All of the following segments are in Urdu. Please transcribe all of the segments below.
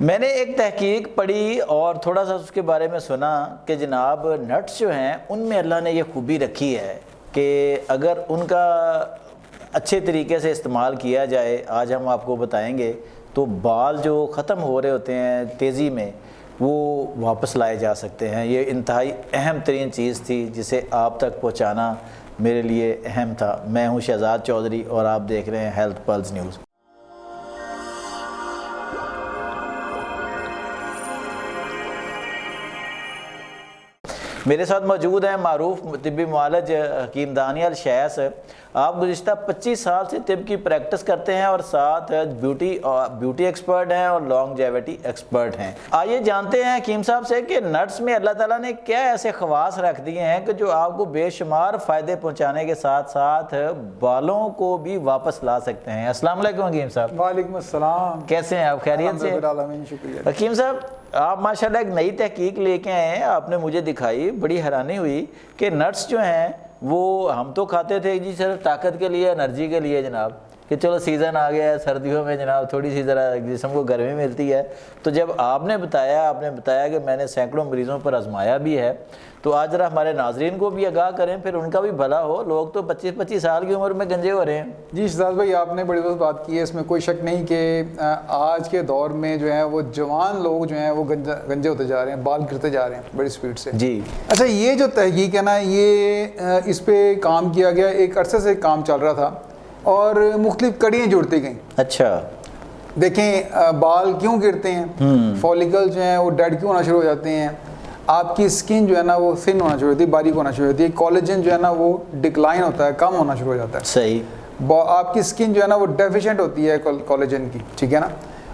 میں نے ایک تحقیق پڑھی اور تھوڑا سا اس کے بارے میں سنا کہ جناب نٹس جو ہیں ان میں اللہ نے یہ خوبی رکھی ہے کہ اگر ان کا اچھے طریقے سے استعمال کیا جائے، آج ہم آپ کو بتائیں گے، تو بال جو ختم ہو رہے ہوتے ہیں تیزی میں وہ واپس لائے جا سکتے ہیں۔ یہ انتہائی اہم ترین چیز تھی جسے آپ تک پہنچانا میرے لیے اہم تھا۔ میں ہوں شہزاد چودھری اور آپ دیکھ رہے ہیں ہیلتھ پلس نیوز۔ میرے ساتھ موجود ہیں معروف طبی معالج حکیم دانیال شیس۔ آپ گزشتہ 25 سال سے طب کی پریکٹس کرتے ہیں اور ساتھ بیوٹی ایکسپرٹ ہیں اور لانگجیوٹی ایکسپرٹ ہیں۔ آئیے جانتے ہیں حکیم صاحب سے کہ نٹس میں اللہ تعالیٰ نے کیا ایسے خواص رکھ دیے ہیں کہ جو آپ کو بے شمار فائدے پہنچانے کے ساتھ ساتھ بالوں کو بھی واپس لا سکتے ہیں۔ السلام علیکم حکیم صاحب۔ وعلیکم السلام۔ کیسے ہیں آپ؟ خیریت سے؟ شکریہ حکیم صاحب، آپ ماشاءاللہ ایک نئی تحقیق لے کے آئے ہیں، آپ نے مجھے دکھائی، بڑی حیرانی ہوئی کہ نٹس جو ہیں وہ ہم تو کھاتے تھے جی صرف طاقت کے لیے، انرجی کے لیے جناب، کہ چلو سیزن آ گیا ہے سردیوں میں جناب تھوڑی سی ذرا جسم کو گرمی ملتی ہے۔ تو جب آپ نے بتایا کہ میں نے سینکڑوں مریضوں پر آزمایا بھی ہے، تو آج ذرا ہمارے ناظرین کو بھی آگاہ کریں، پھر ان کا بھی بھلا ہو۔ لوگ تو 25 سال کی عمر میں گنجے ہو رہے ہیں۔ جی شہزاد بھائی، آپ نے بڑی بہت بات کی ہے، اس میں کوئی شک نہیں کہ آج کے دور میں جو ہے وہ جوان لوگ جو ہیں وہ گنجے ہوتے جا رہے ہیں، بال گرتے جا رہے ہیں بڑی سپیڈ سے۔ جی اچھا، یہ جو تحقیق ہے نا، یہ اس پہ کام کیا گیا، ایک عرصے سے کام چل رہا تھا اور مختلف کڑیاں جڑتی گئیں۔ اچھا، دیکھیں بال کیوں گرتے ہیں، فولیکل جو ہیں وہ ڈیڈ کیوں ہونا شروع ہو جاتے ہیں، آپ کی سکن جو ہے نا وہ تھن ہونا شروع ہوتی ہے، باریک ہونا شروع ہوتی ہے، کولیجن جو ہے نا وہ ڈکلائن ہوتا ہے، کم ہونا شروع ہو جاتا ہے۔ صحیح۔ آپ کی سکن جو ہے نا وہ ڈیفیشینٹ ہوتی ہے کولیجن کی، ٹھیک ہے نا،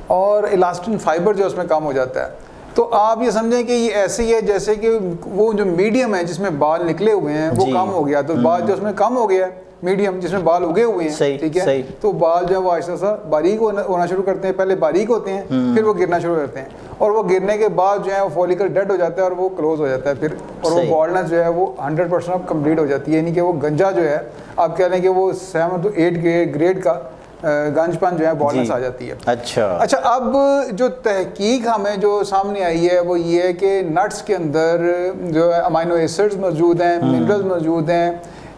اور الاسٹن فائبر جو اس میں کم ہو جاتا ہے۔ تو آپ یہ سمجھیں کہ یہ ایسے ہی ہے جیسے کہ وہ جو میڈیم ہے جس میں بال نکلے ہوئے ہیں وہ کم ہو گیا، تو بال جو اس میں کم ہو گیا ہے، میڈیم جس میں بال اگے ہوئے ہیں، ٹھیک ہے، تو بال جو ہے وہ آہستہ آہستہ باریک ہونا شروع کرتے ہیں، پہلے باریک ہوتے ہیں پھر وہ گرنا شروع کرتے ہیں، اور وہ گرنے کے بعد جو ہے وہ فولیکل ڈیڈ ہو جاتا ہے اور وہ کلوز ہو جاتا ہے پھر، اور وہ بالنس جو ہے وہ 100% اب کمپلیٹ ہو جاتی ہے، یعنی کہ وہ گنجا جو ہے آپ کہہ لیں کہ وہ 7 to 8 گریڈ کا گنج پن جو ہے بالنس آ جاتی ہے۔ اچھا، اب جو تحقیق ہمیں جو سامنے آئی ہے وہ یہ ہے کہ نٹس کے اندر جو ہے امائنو ایسڈز موجود ہیں، منرلز موجود ہیں،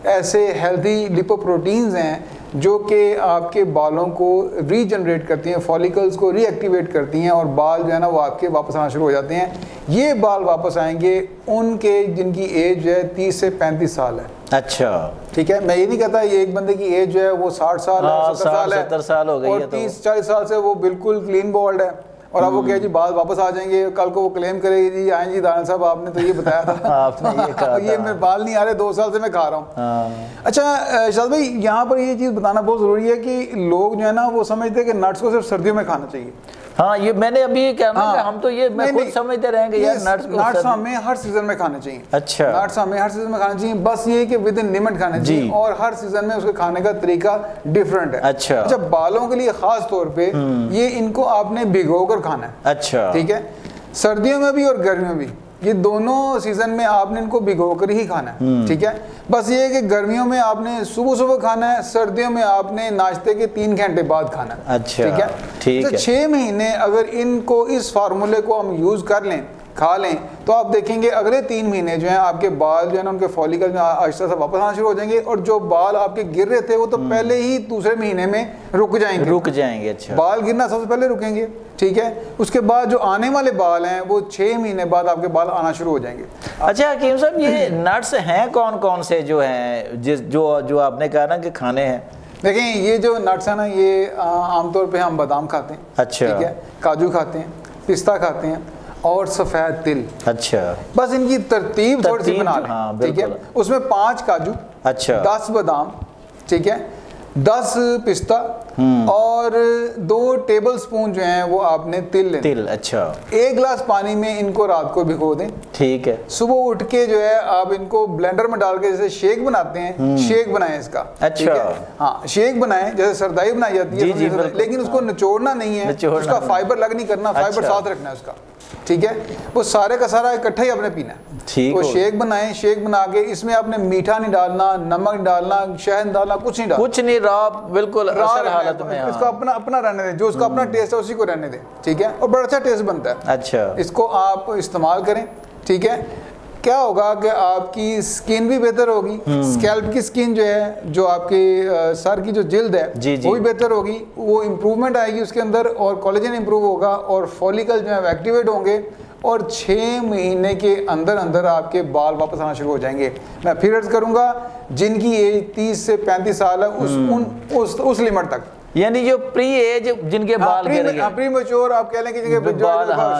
ایسے ہیلدی لیپوپروٹینز ہیں جو کہ آپ کے بالوں کو ری جنریٹ کرتی ہیں، فولیکلز کو ری ایکٹیویٹ کرتی ہیں، اور بال جو ہے نا وہ آپ کے واپس آنا شروع ہو جاتے ہیں۔ یہ بال واپس آئیں گے ان کے جن کی ایج جو ہے 30 سے 35 سال ہے۔ اچھا، ٹھیک ہے، میں یہ نہیں کہتا یہ ایک بندے کی ایج جو ہے وہ 60 سال ہے، 70 سال ہو گئی ہے، اور 30-40 سال سے وہ بالکل کلین بالڈ ہے، اور اب وہ کہے جی بال واپس آ جائیں گے، کل کو وہ کلیم کرے گی جی آئیں جی دانیال صاحب آپ نے تو یہ بتایا تھا، آپ نے یہ کہا یہ میں بال نہیں آ رہے 2 سال سے میں کھا رہا ہوں۔ اچھا شاہد بھائی، یہاں پر یہ چیز بتانا بہت ضروری ہے کہ لوگ جو ہے نا وہ سمجھتے ہیں کہ نٹس کو صرف سردیوں میں کھانا چاہیے۔ ہاں، یہ میں نے ابھی یہ کہنا کہ ہم تو یہ میں خود سمجھتے رہیں گے یار نٹس ہمیں ہر سیزن میں کھانے چاہیے۔ اچھا، نٹس ہمیں ہر سیزن میں کھانا چاہیے، بس یہ کہ ود ان لمٹ کھانا چاہیے، اور ہر سیزن میں اس کے کھانے کا طریقہ ڈیفرنٹ ہے۔ اچھا، بالوں کے لیے خاص طور پہ یہ ان کو آپ نے بھگو کر کھانا ہے۔ اچھا، ٹھیک ہے، سردیوں میں بھی اور گرمیوں میں بھی، یہ دونوں سیزن میں آپ نے ان کو بھگو کر ہی کھانا ہے۔ ٹھیک ہے، بس یہ ہے کہ گرمیوں میں آپ نے صبح کھانا ہے، سردیوں میں آپ نے ناشتے کے 3 گھنٹے بعد کھانا ہے۔ اچھا، ٹھیک ہے، 6 مہینے اگر ان کو اس فارمولے کو ہم یوز کر لیں، کھا لیں، تو آپ دیکھیں گے اگلے 3 مہینے جو ہیں آپ کے بال جو ہے نا ان کے فولیکل میں آہستہ سے واپس آنا شروع ہو جائیں گے، اور جو بال آپ کے گر رہے تھے وہ تو پہلے ہی دوسرے مہینے میں رک جائیں گے۔ اچھا، بال گرنا سب سے پہلے رکیں گے، ٹھیک ہے، اس کے بعد جو آنے والے بال ہیں وہ 6 مہینے بعد آپ کے بال آنا شروع ہو جائیں گے۔ اچھا حکیم صاحب، یہ نٹس ہیں کون سے جو ہیں جو آپ نے کہا نا کہ کھانے ہیں؟ دیکھیں یہ جو نٹس ہیں نا یہ عام طور پہ ہم بادام کھاتے ہیں، اچھا، ٹھیک ہے، کاجو کھاتے ہیں، پستہ کھاتے ہیں، اور سفید تل۔ اچھا، بس ان کی ترتیب تھوڑی سی بنا لیں، ٹھیک ہے، اس میں 5 کاجو، اچھا، 10 بادام، ٹھیک ہے، 10 پستہ، اور 2 ٹیبل سپون جو ہیں وہ آپ نے تل لینے۔ اچھا، 1 گلاس پانی میں ان کو رات کو بھگو دیں، ٹھیک ہے، صبح اٹھ کے جو ہے آپ ان کو بلینڈر میں ڈال کے جیسے شیک بناتے ہیں، شیک بنائیں اس کا۔ اچھا، ہاں، شیک بنائیں جیسے سردائی بنائی جاتی ہے، لیکن اس کو نچوڑنا نہیں ہے، اس کا فائبر الگ نہیں کرنا، فائبر ساتھ رکھنا ہے اس کا، ٹھیک ہے، وہ سارے کا سارا اکٹھا ہی آپ نے پینا ہے۔ وہ شیک بنائیں، شیک بنا کے اس میں آپ نے میٹھا نہیں ڈالنا، نمک نہیں ڈالنا، شہد نہیں ڈالنا، کچھ نہیں ڈالنا، کچھ نہیں را بالکل اصل حالت میں. اس کو اپنا رہنے دیں, جو اس کا اپنا ٹیسٹ ہے اسی کو رہنے دیں, ٹھیک ہے, اور بڑا اچھا ٹیسٹ بنتا ہے. اچھا, اس کو آپ استعمال کریں, ٹھیک ہے. کیا ہوگا کہ آپ کی سکن بھی بہتر ہوگی, اسکیلپ کی سکن جو ہے, جو آپ کی سر کی جو جلد ہے وہ بھی بہتر ہوگی, وہ امپروومنٹ آئے گی اس کے اندر, اور کولیجن امپروو ہوگا, اور فولیکل جو ہے ایکٹیویٹ ہوں گے, اور 6 مہینے کے اندر اندر آپ کے بال واپس آنا شروع ہو جائیں گے. میں پھر عرض کروں گا, جن کی ایج 30 سے 35 سال ہے اس لمٹ تک, یعنی جو پری ایج جن کے بال گر گئے, پری میچور آپ کہہ لیں کہ جن کے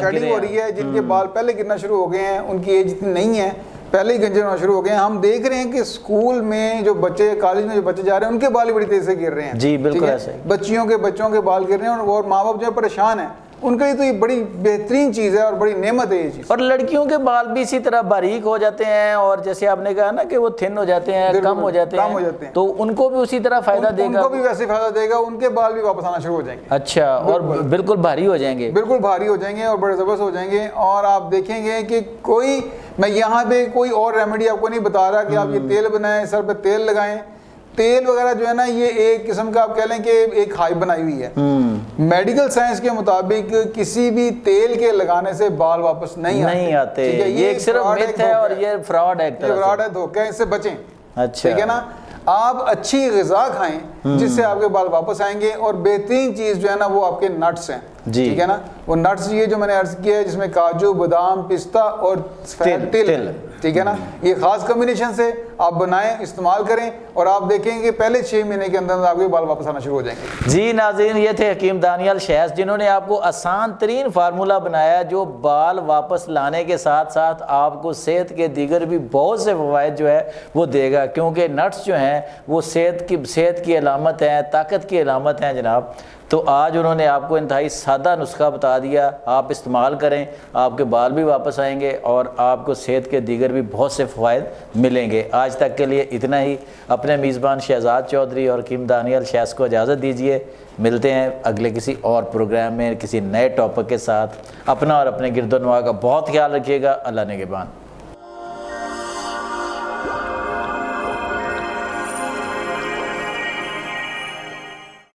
شیڈنگ ہو رہی ہے, جن کے بال پہلے گرنا شروع ہو گئے ہیں, ان کی ایج اتنی نہیں ہے, پہلے ہی گنجر ہونا شروع ہو گئے ہیں. ہم دیکھ رہے ہیں کہ اسکول میں جو بچے, کالج میں جو بچے جا رہے ہیں, ان کے بال ہی بڑی تیزی سے گر رہے ہیں. جی بالکل ایسے, بچوں کے بال گر رہے ہیں, اور ماں باپ جو ہے پریشان ہیں. ان کے لیے تو یہ بڑی بہترین چیز ہے اور بڑی نعمت ہے یہ چیز. اور لڑکیوں کے بال بھی اسی طرح باریک ہو جاتے ہیں, اور جیسے آپ نے کہا نا کہ وہ تھن ہو جاتے ہیں, کم ہو جاتے ہیں, تو ان کو بھی اسی طرح فائدہ دے گا, ان کو بھی ویسے فائدہ دے گا, ان کے بال بھی واپس آنا شروع ہو جائیں گے. اچھا, اور بالکل بھاری ہو جائیں گے, بالکل بھاری ہو جائیں گے اور بڑے زبردست ہو جائیں گے. اور آپ دیکھیں گے کہ میں یہاں پہ کوئی اور ریمیڈی آپ کو نہیں بتا رہا کہ آپ یہ تیل بنائیں, سر پہ تیل لگائیں. تیل وغیرہ جو ہے نا, یہ ایک قسم کا آپ کہہ لیں کہ ایک ہائپ بنائی ہوئی ہے. میڈیکل سائنس کے مطابق کسی بھی تیل کے لگانے سے بال واپس نہیں آتے. یہ ایک صرف متھ ہے اور یہ فراڈ ہے, دھوکہ ہے, اس سے بچیں. اچھا, ٹھیک ہے نا. آپ اچھی غذا کھائیں جس سے آپ کے بال واپس آئیں گے, اور بہترین چیز جو ہے نا وہ آپ کے نٹس ہیں. ٹھیک ہے نا, وہ نٹس یہ جو میں نے عرض کیا ہے, جس میں کاجو, بادام, پستہ اور تل, ٹھیک ہے نا, یہ خاص کمبینیشن سے آپ بنائیں, استعمال کریں, اور آپ دیکھیں گے پہلے 6 مہینے کے اندر آپ کے بال واپس آنا شروع ہو جائیں گے. جی ناظرین, یہ تھے حکیم دانیال شیخ, جنہوں نے آپ کو آسان ترین فارمولہ بنایا جو بال واپس لانے کے ساتھ ساتھ آپ کو صحت کے دیگر بھی بہت سے فوائد جو ہے وہ دے گا, کیونکہ نٹس جو ہیں وہ صحت کی علامت ہیں, طاقت کی علامت ہیں جناب. تو آج انہوں نے آپ کو انتہائی سادہ نسخہ بتا دیا, آپ استعمال کریں, آپ کے بال بھی واپس آئیں گے, اور آپ کو صحت کے دیگر بھی بہت سے فوائد ملیں گے. آج تک کے لیے اتنا ہی. اپنے میزبان شہزاد چودھری اور حکیم دانیال شیخ کو اجازت دیجیے. ملتے ہیں اگلے کسی اور پروگرام میں کسی نئے ٹاپک کے ساتھ. اپنا اور اپنے گرد و نواح کا بہت خیال رکھیے گا. اللہ نگہبان.